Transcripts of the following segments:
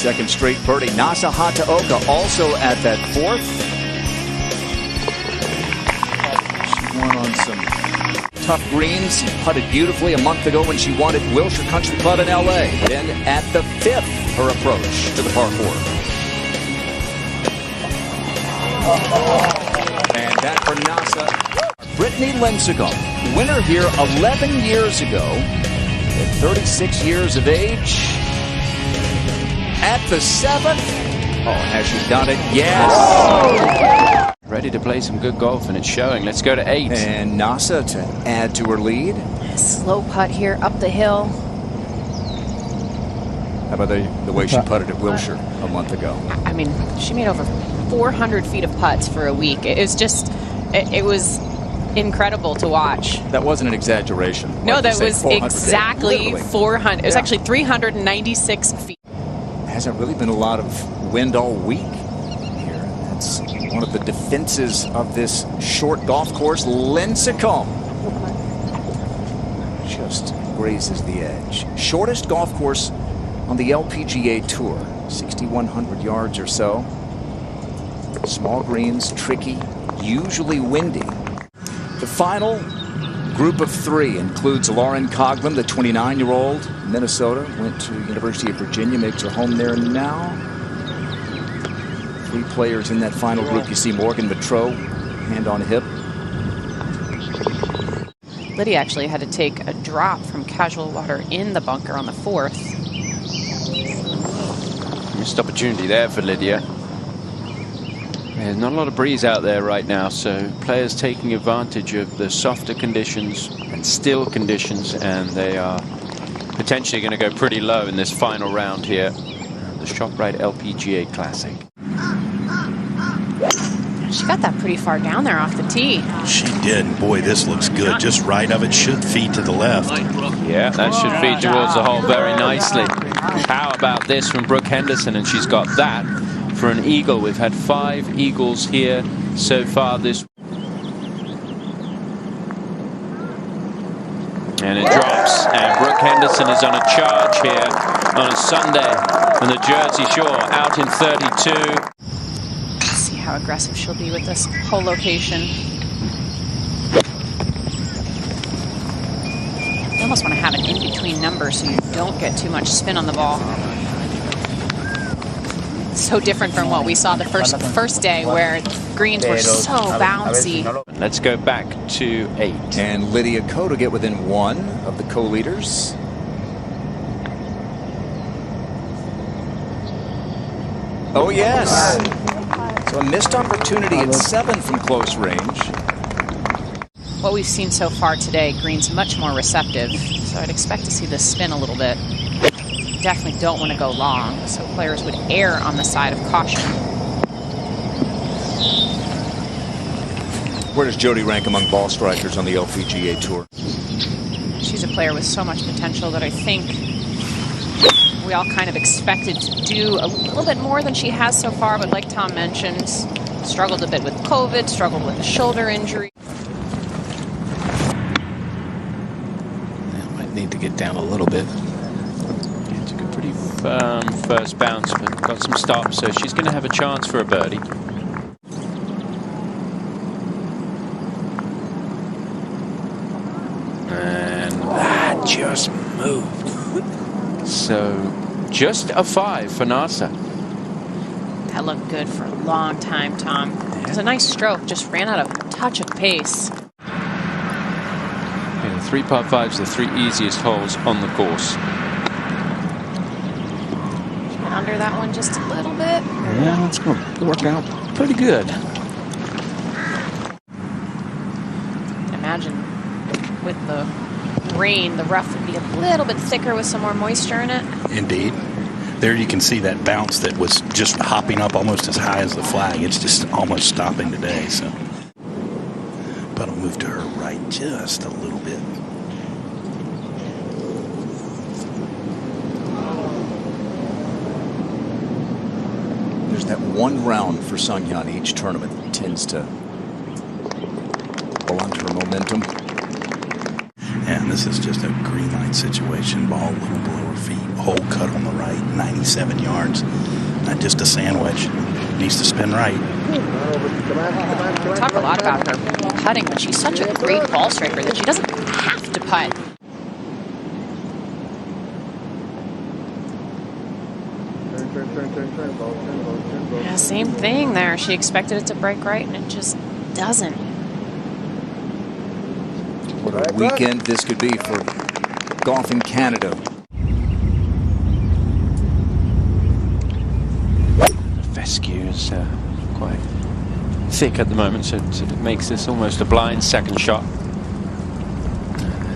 second straight birdie. Nasa Hataoka also at that fourth. She won on some tough greens, putted beautifully a month ago when she won at Wilshire Country Club in LA. Then at the fifth, her approach to the par four. And that for Nasa. Brittany Lincecum, winner here 11 years ago, at 36 years of age. At the seventh. Oh, has she done it? Yes. Ready to play some good golf, and it's showing. Let's go to 8. And Nasa to add to her lead. Slow putt here up the hill. How about the way she putted at Wilshire a month ago? I mean, she made over 400 feet of putts for a week. It was just, it was incredible to watch. That wasn't an exaggeration. No, that was exactly 400. It was actually 396 feet. Hasn't really been a lot of wind all week here. That's one of the defenses of this short golf course. Lincecum just grazes the edge. Shortest golf course on the LPGA Tour, 6,100 yards or so. Small greens, tricky, usually windy. The final group of 3 includes Lauren Coughlin, the 29-year-old, Minnesota, went to University of Virginia, makes her home there now. 3 players in that final group. You see Morgan Matreau, hand on hip. Lydia actually had to take a drop from casual water in the bunker on the 4th. Missed opportunity there for Lydia. There's not a lot of breeze out there right now, so players taking advantage of the softer conditions and still conditions, and they are potentially going to go pretty low in this final round here, the ShopRite LPGA Classic. She got that pretty far down there off the tee. She did. Boy, this looks good. Just right of it. Should feed to the left. Yeah, that should feed towards the hole very nicely. How about this from Brooke Henderson? And she's got that for an eagle. We've had 5 eagles here so far this. And it drops. And Brooke Henderson is on a charge here on a Sunday on the Jersey Shore, out in 32. See how aggressive she'll be with this hole location. You almost want to have an in-between number so you don't get too much spin on the ball. So different from what we saw the first day, where greens were so bouncy. Let's go back to 8. And Lydia Ko to get within 1 of the co-leaders. Oh yes. So a missed opportunity at 7 from close range. What we've seen so far today, greens much more receptive, so I'd expect to see this spin a little bit. Definitely don't want to go long, so players would err on the side of caution. Where does Jody rank among ball strikers on the LPGA Tour? She's a player with so much potential that I think we all kind of expected to do a little bit more than she has so far, but like Tom mentioned, struggled a bit with COVID, struggled with a shoulder injury. Might need to get down a little bit. Took a pretty firm first bounce, but got some stops, so she's going to have a chance for a birdie. And that just moved. So just a 5 for Nasa. That looked good for a long time, Tom. It was a nice stroke, just ran out of a touch of pace. Yeah, 3 par 5s, the 3 easiest holes on the course. Under that one just a little bit. Yeah, it's going to work out pretty good. Imagine with the rain, the rough would be a little bit thicker with some more moisture in it. Indeed. There you can see that bounce that was just hopping up almost as high as the flag. It's just almost stopping today. So, but I'll move to her right just a little bit. There's that one round for Sunghyun each tournament that tends to blunt her momentum. Yeah, And this is just a green light situation. Ball a little below her feet. Hole cut on the right, 97 yards. Not just a sandwich. Needs to spin right. We talk a lot about her putting, but she's such a great ball striker that she doesn't have to putt. Yeah, same thing there. She expected it to break right, and it just doesn't. What a weekend this could be for golf in Canada. Fescue is quite thick at the moment, so it makes this almost a blind second shot.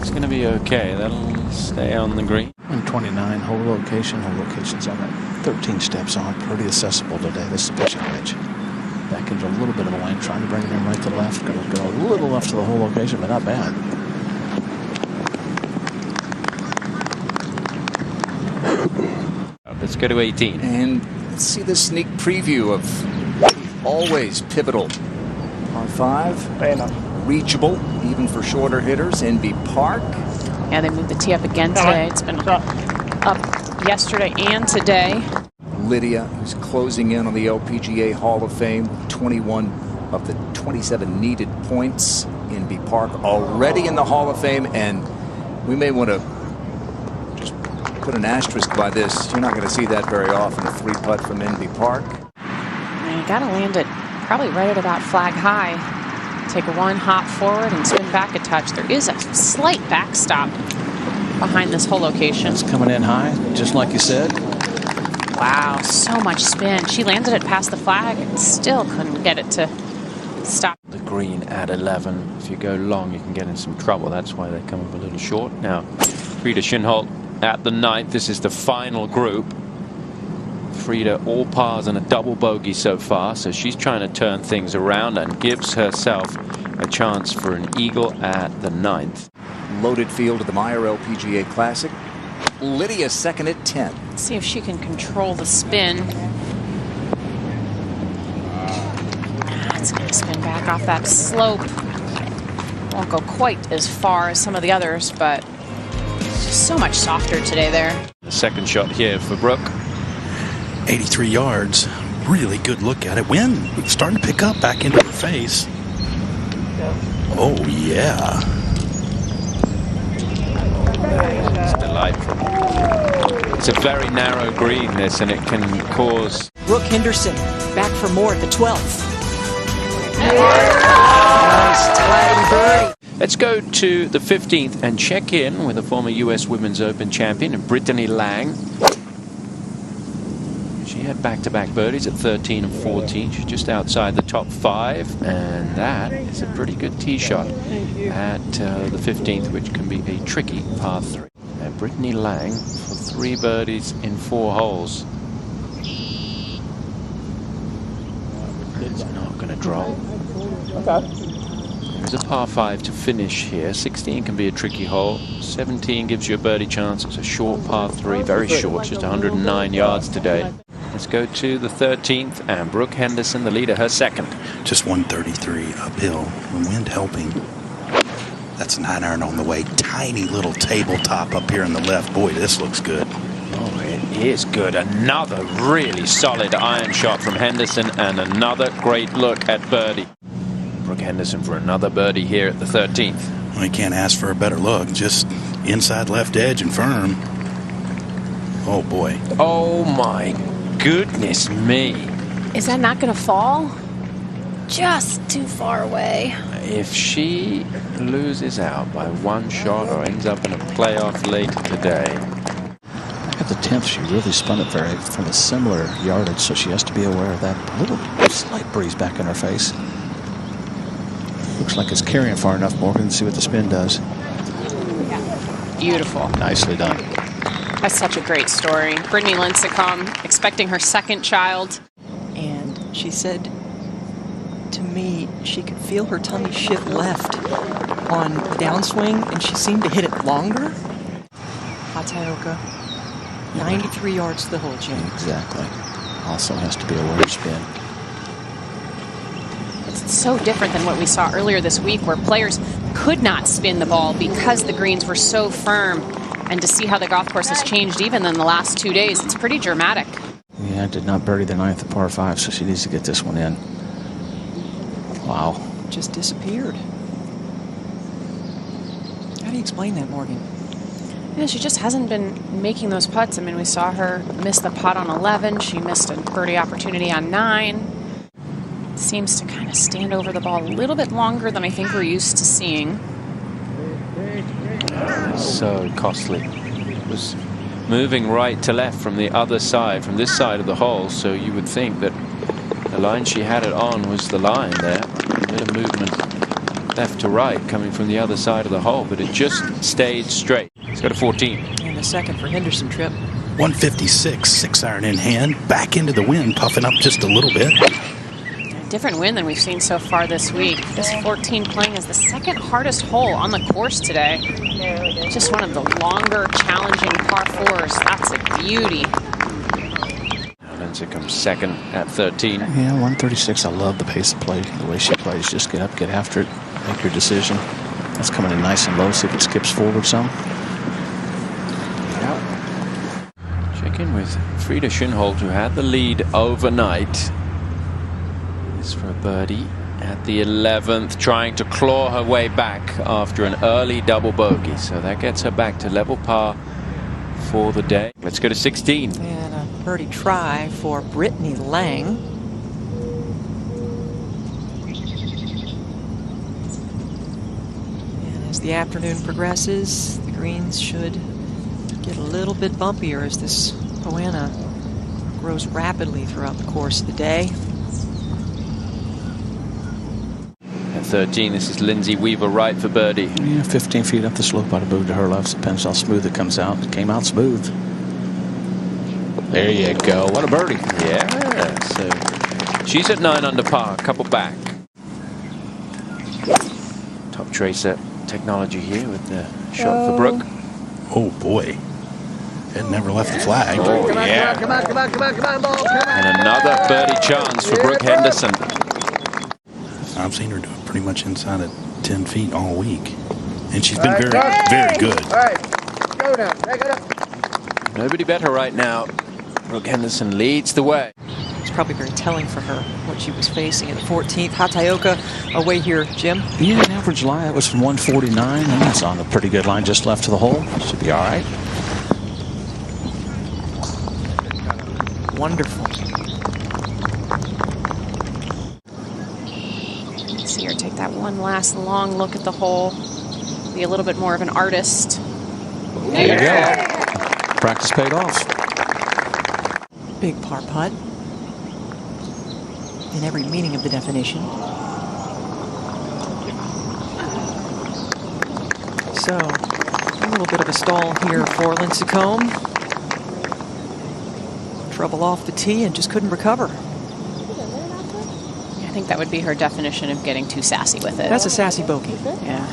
It's going to be okay. That'll stay on the green. 129 hole location. Hole location's on that 13 steps on. Pretty accessible today. This is a pitching wedge. Back into a little bit of the lane, trying to bring it in right to left. Going to go a little left to the hole location, but not bad. Let's go to 18. And let's see the sneak preview of always pivotal. Par 5, reachable, even for shorter hitters. NB Park. Yeah, they moved the tee up again today. It's been up yesterday and today. Lydia, who's closing in on the LPGA Hall of Fame, 21 of the 27 needed points. NB Park already in the Hall of Fame, and we may want to just put an asterisk by this. You're not going to see that very often, a 3-putt from NB Park. And you got to land it probably right at about flag high. Take one hop forward and spin back a touch. There is a slight backstop behind this hole location. It's coming in high, just like you said. Wow, so much spin. She landed it past the flag and still couldn't get it to stop. The green at 11. If you go long, you can get in some trouble. That's why they come up a little short. Now, Frida Schönholt at the 9th. This is the final group. Frida all pars and a double bogey so far, so she's trying to turn things around and gives herself a chance for an eagle at the 9th. Loaded field of the Meyer LPGA Classic. Lydia second at 10. Let's see if she can control the spin. It's going to spin back off that slope. Won't go quite as far as some of the others, but it's just so much softer today there. The second shot here for Brooke. 83 yards. Really good look at it. Wind starting to pick up back into her face. Oh, yeah. It's delightful. It's a very narrow green, this, and it can cause... Brooke Henderson back for more at the 12th. Nice tidy birdie. Let's go to the 15th and check in with the former U.S. Women's Open champion, Brittany Lang. She had back-to-back birdies at 13 and 14. She's just outside the top 5, and that is a pretty good tee shot at the 15th, which can be a tricky par 3. Now, Brittany Lang for 3 birdies in 4 holes. It's not going to drop. There's a par 5 to finish here. 16 can be a tricky hole. 17 gives you a birdie chance. It's a short par 3, very short, just 109 yards today. Let's go to the 13th, and Brooke Henderson, the leader, her second. Just 133 uphill. The wind helping. That's an 9-iron on the way. Tiny little tabletop up here on the left. Boy, this looks good. Oh, it is good. Another really solid iron shot from Henderson, and another great look at birdie. Brooke Henderson for another birdie here at the 13th. Well, you can't ask for a better look. Just inside left edge and firm. Oh, boy. Oh, my goodness me. Is that not going to fall? Just too far away. If she loses out by 1 shot or ends up in a playoff later today. Back at the 10th, she really spun it from a similar yardage, so she has to be aware of that. A little slight breeze back in her face. Looks like it's carrying far enough, Morgan, to see what the spin does. Beautiful. Nicely done. That's such a great story. Brittany Lincecum expecting her second child. And she said to me she could feel her tummy shift left on the downswing, and she seemed to hit it longer. Hataoka, 93 yards to the hole, Jim. Exactly. Also has to be aware of spin. It's so different than what we saw earlier this week, where players could not spin the ball because the greens were so firm. And to see how the golf course has changed even in the last 2 days, it's pretty dramatic. Yeah, did not birdie the 9th at par 5, so she needs to get this one in. Wow. Just disappeared. How do you explain that, Morgan? Yeah, she just hasn't been making those putts. I mean, we saw her miss the putt on 11. She missed a birdie opportunity on 9. Seems to kind of stand over the ball a little bit longer than I think we're used to seeing. So costly. It was moving right to left from the other side, from this side of the hole, so you would think that the line she had it on was the line there. A bit of movement left to right coming from the other side of the hole, but it just stayed straight. It's got a 14. And a second for Henderson, Trip. 156, 6-iron in hand, back into the wind, puffing up just a little bit. Different wind than we've seen so far this week. This 14 playing is the second hardest hole on the course today. Just one of the longer, challenging par 4s. That's a beauty. Lindsay comes second at 13. Yeah, 136. I love the pace of play, the way she plays. Just get up, get after it, make your decision. That's coming in nice and low. See if it skips forward some. Check in with Frida Schönhold, who had the lead overnight. This for a birdie at the 11th, trying to claw her way back after an early double bogey. So that gets her back to level par for the day. Let's go to 16. And a birdie try for Brittany Lang. And as the afternoon progresses, the greens should get a little bit bumpier as this Poana grows rapidly throughout the course of the day. At 13, this is Lindsay Weaver right for birdie. Yeah, 15 feet up the slope. I'd have moved to her left. Depends how smooth it comes out. It came out smooth. There you go. What a birdie. Yeah, so she's at 9 under par, a couple back. Top tracer technology here with the shot for Brooke. Oh boy, it never left the flag. Oh yeah. Come on, ball. And another birdie chance for Brooke Henderson. I've seen her do it pretty much inside of 10 feet all week, and she's been very, very good. All right, go now. Back it up. Nobody better right now. Brooke Henderson leads the way. It's probably very telling for her what she was facing at the 14th. Hataoka away here, Jim. Yeah, an average lie. It was from 149, and that's on a pretty good line just left to the hole. Should be all right. Wonderful. See her take that one last long look at the hole. Be a little bit more of an artist. There you go. Practice paid off. Big par putt. In every meaning of the definition. So, a little bit of a stall here for Lincecum. Trouble off the tee and just couldn't recover. I think that would be her definition of getting too sassy with it. That's a sassy bogey. Yeah.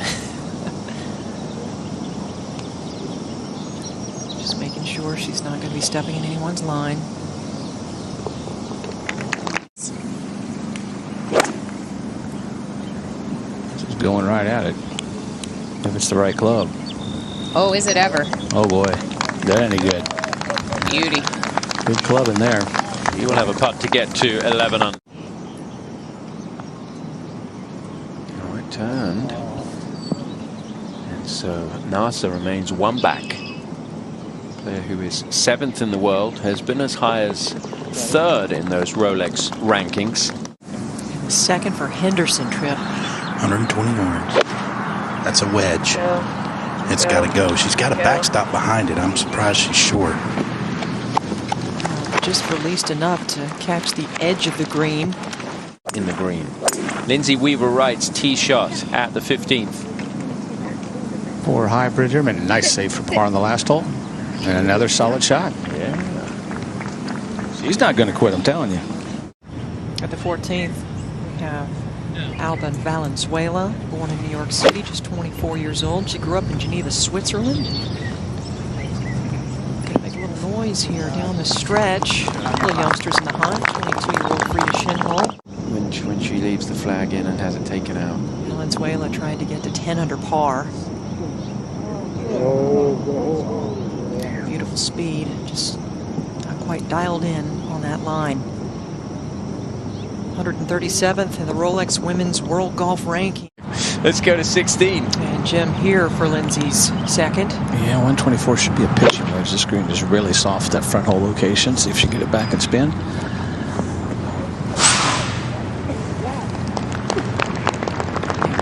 Just making sure she's not going to be stepping in anyone's line. She's going right at it. If it's the right club. Oh, is it ever? Oh boy, that ain't any good. Beauty. Good club in there. You will have a putt to get to 11 under. Oh, it turned. And so Nasa remains one back. Player who is 7th in the world, has been as high as 3rd in those Rolex rankings. And the second for Henderson, Trip. 120 yards. That's a wedge. It's got to go. She's got a backstop behind it. I'm surprised she's short. Just released enough to catch the edge of the green. In the green. Lindsay Weaver Wright's tee shot at the 15th. For hybrid here, and a nice save for par on the last hole. And another solid shot. Yeah. She's not going to quit, I'm telling you. At the 14th, we have ALBANE Valenzuela, born in New York City, just 24 years old. She grew up in Geneva, Switzerland. Gonna make a little noise here down the stretch. A couple of youngsters in the hunt. 22-year-old Frida Schönhold. When she leaves the flag in and has it taken out. Valenzuela tried to get to 10 under par. Beautiful speed, just not quite dialed in on that line. 137th in the Rolex Women's World Golf Ranking. Let's go to 16. And Jim here for Lindsay's second. Yeah, 124 should be a pitching wedge. This green is really soft, that front hole location. See if she can get it back and spin.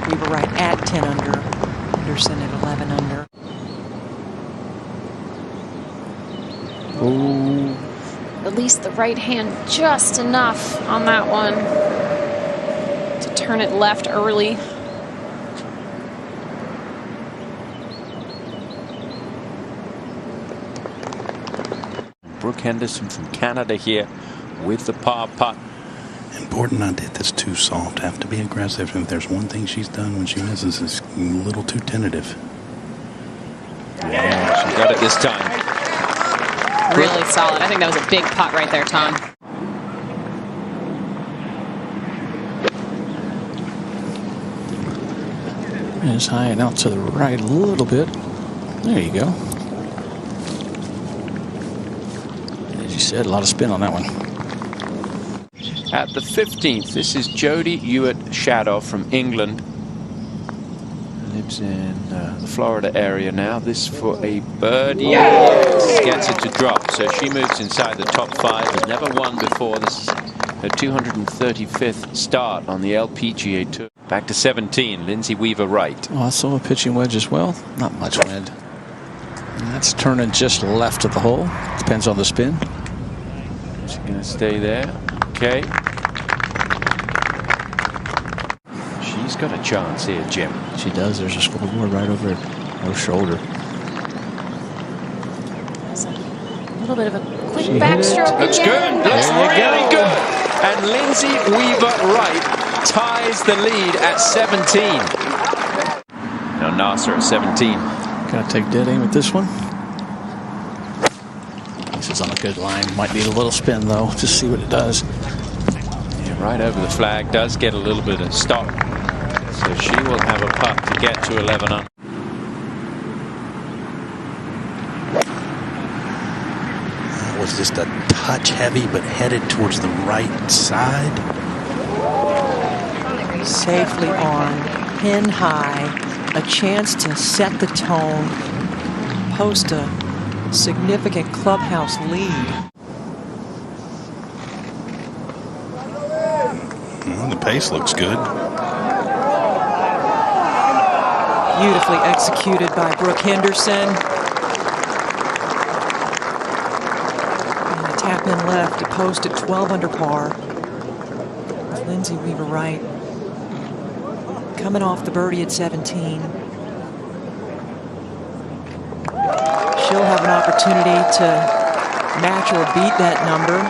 We were right at 10 under. Henderson at 11 under. Ooh. At least the right hand just enough on that one to turn it left early. Brooke Henderson from Canada here with the par putt. Important not to hit this too soft. Have to be aggressive. If there's one thing she's done when she misses, is a little too tentative. Yeah, she got it this time. Really solid. I think that was a big putt right there, Tom. Just high and out to the right a little bit. There you go. As you said, a lot of spin on that one. At the 15th, this is Jodie Hewitt-Shadow from England. Lives in the Florida area now. This for a birdie. Yes! Gets it to drop. So she moves inside the top 5. Has never won before. This is her 235th start on the LPGA Tour. Back to 17. Lindsay Weaver-Wright. Oh, I saw a pitching wedge as well. Not much wind. And that's turning just left of the hole. Depends on the spin. She's going to stay there. Okay. She's got a chance here, Jim. She does. There's a scoreboard right over her shoulder. There's a little bit of a quick She hit backstroke. Looks again. good. Looks really good. And Lindsay Weaver-Wright ties the lead at 17. Now Nasser at 17. Gotta take dead aim at this one. This is on a good line. Might need a little spin though. Just see what it does. Yeah, right over the flag. Does get a little bit of stop. So she will have a putt to get to 11 under. That was just a touch heavy, but headed towards the right side. Safely on, pin high, a chance to set the tone, post a significant clubhouse lead. Well, the pace looks good. Beautifully executed by Brooke Henderson. And a tap in left to post at 12 under par. Lindsay Weaver-Wright coming off the birdie at 17. She'll have an opportunity to match or beat that number.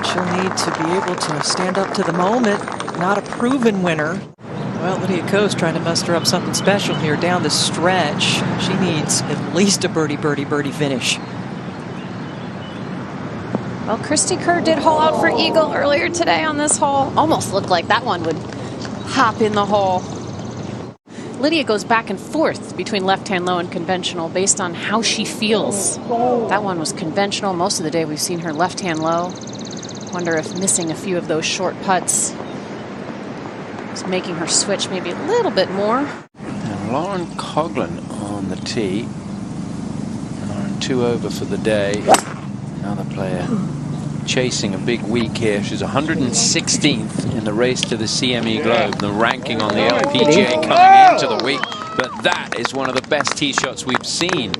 She'll need to be able to stand up to the moment, not a proven winner. Well, Lydia Ko's trying to muster up something special here down the stretch. She needs at least a birdie finish. Well, Christy Kerr did hole out for eagle earlier today on this hole. Almost looked like that one would hop in the hole. Lydia goes back and forth between left-hand low and conventional based on how she feels. That one was conventional. Most of the day we've seen her left-hand low. Wonder if missing a few of those short putts is making her switch maybe a little bit more. And Lauren Coughlin on the tee. Lauren 2 over for the day. Another player chasing a big week here. She's 116th in the race to the CME Globe, the ranking on the LPGA coming into the week. But that is one of the best tee shots we've seen.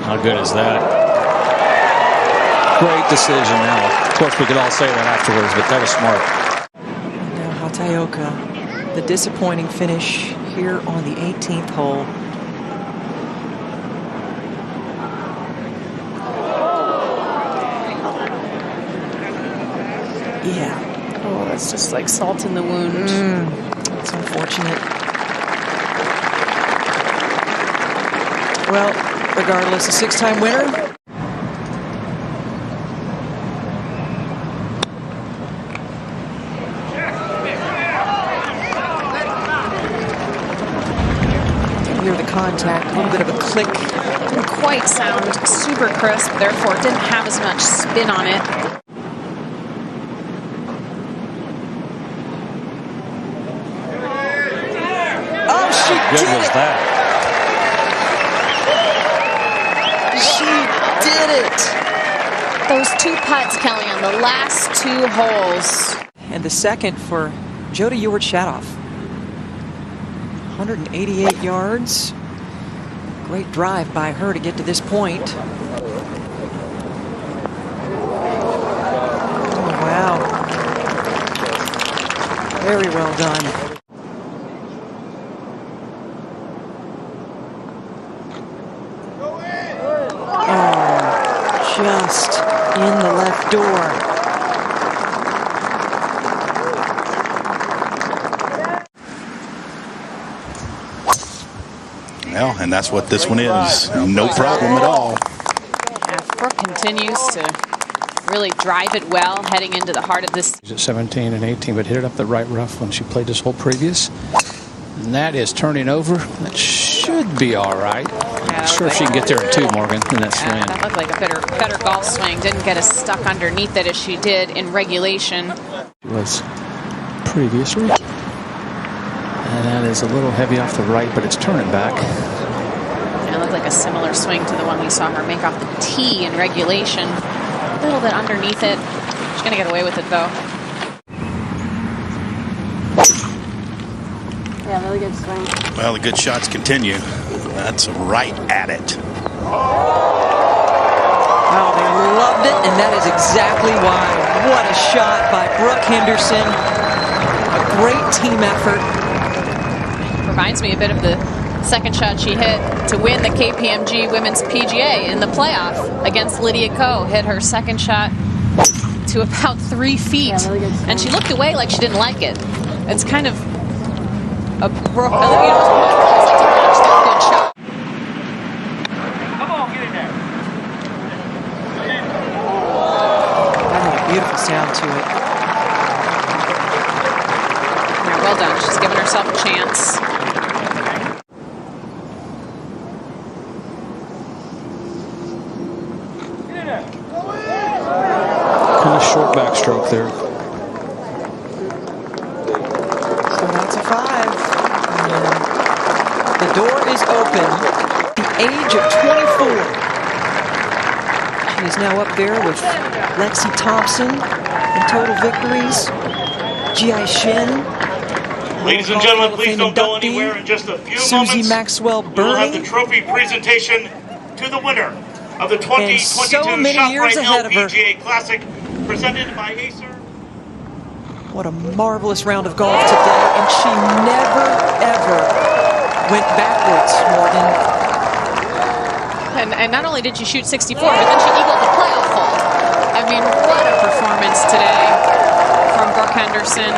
How good is that? Great decision now. Of course, we could all say that afterwards, but that was smart. Now Hataoka, the disappointing finish here on the 18th hole. Yeah. Oh, that's just like salt in the wound. It's unfortunate. Well, regardless, a 6-time winner. Hear the contact, a little bit of a click. Didn't quite sound super crisp, therefore didn't have as much spin on it. Oh, she Good did was it! that? She did it! Those 2 putts, Kelly, on the last 2 holes. And the second for Jody Ewart-Shadoff. 188 yards. Great drive by her to get to this point. Oh, wow. Very well done. Oh, just in the left door. Well, and that's what this one is. No problem at all. Yeah, Brooke continues to really drive it well, heading into the heart of this. She's at 17 and 18, but hit it up the right rough when she played this hole previous. And that is turning over. That should be all right. Yeah, Sure, if she can get there in 2, Morgan, in that swing. That looked like a better golf swing. Didn't get as stuck underneath it as she did in regulation. It was previously. And that is a little heavy off the right, but it's turning back. And it looked like a similar swing to the one we saw her make off the tee in regulation. A little bit underneath it. She's going to get away with it, though. Yeah, really good swing. Well, the good shots continue. That's right at it. Wow, they loved it, and that is exactly why. What a shot by Brooke Henderson. A great team effort. Reminds me a bit of the second shot she hit to win the KPMG Women's PGA in the playoff against Lydia Ko. Hit her second shot to about 3 feet. Yeah, really good swing. And she looked away like she didn't like it. It's kind of a Brooke, you know, it's a good shot. Come on, get in there. That had a beautiful sound to it. Yeah, well done. She's given herself a chance. Kind of short backstroke there. So that's a 5. And the door is open. The age of 24. She is now up there with Lexi Thompson in total victories. G.I. Shin. Ladies and gentlemen, please don't go anywhere. In just a few Susie moments, Maxwell we will have the Birney. trophy presentation to the winner of the 2022 so many years ShopRite ahead of her. LPGA Classic, presented by Acer. What a marvelous round of golf today, and she never, ever went backwards, Morgan. And not only did she shoot 64, but then she eagled the playoff hole. I mean, what a performance today from Brooke Henderson.